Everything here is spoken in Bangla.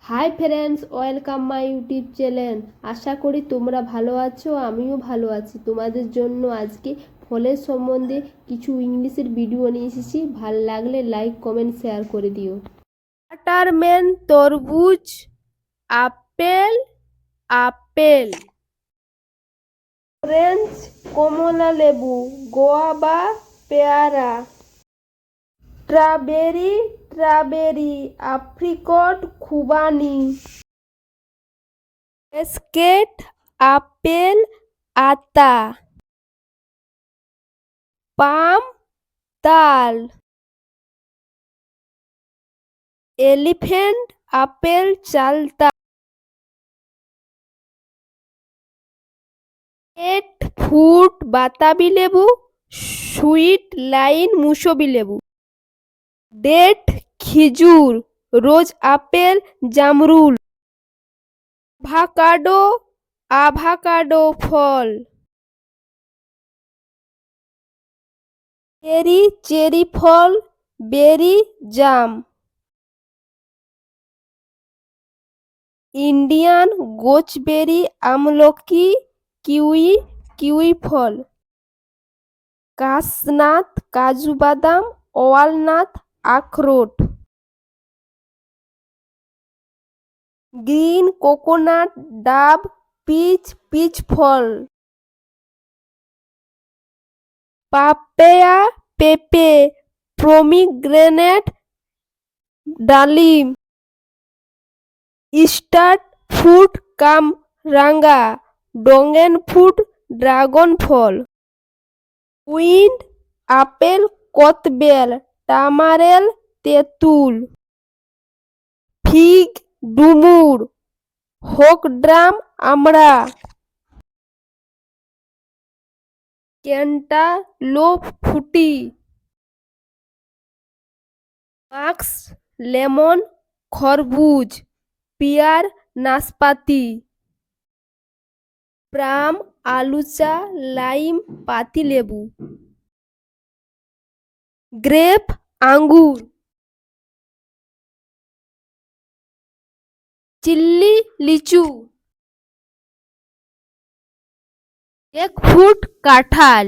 High friends, welcome my YouTube channel. আশা করি তোমরা ভালো আছো, আমিও ভালো আছি। তোমাদের জন্য আজকে ফলের সম্বন্ধে কিছু ইংলিশের ভিডিও নিয়ে এসেছি। ভালো লাগলে লাইক কমেন্ট শেয়ার করে দিও। ওয়াটারমেলন তরমুজ, আপেল আপেল, অরেঞ্জ কমলা লেবু, গোয়াবা পেয়ারা, স্ট্রবেরি স্ট্রবেরি, আপ্রিকট খুবানি, স্কেট আপেল আতা, পাম তাল, এলিফ্যান্ট আপেল চালতা, রেড ফ্রুট বাতাবি লেবু, সুইট লাইম মুসুম্বি লেবু, ডেট খেজুর, রোজ আপেল জামরুল, আভাকাডো আভাকাডো ফল, চেরি চেরি ফল, বেরি জাম, ইন্ডিয়ান গোচবেরি আমলকি, কিউই কিউই ফল, কাশনাট কাজু বাদাম, ওয়ালনাট আখরোট, গ্রিন কোকোনাট ডাব পিচ পিচ ফল, পাপায়া পেঁপে, প্রমিগ্রেনেট ডালিম, স্টার ফ্রুট কামরাঙ্গা, ড্রাগন ফ্রুট ড্রাগন ফল, উইন্ড আপেল কতবেল, টামারেল তেঁতুল, ফিগ ডুমুর, হোকড্রাম আমড়া, ক্যান্টালোপ ফুটি, মাস্ক লেমন খরবুজ, পিয়ার নাশপাতি, প্লাম আলুচা লাইম পাতিলেবু, গ্রেপ আঙ্গুর, চিল্লি লিচু, জ্যাকফ্রুট কাঁঠাল।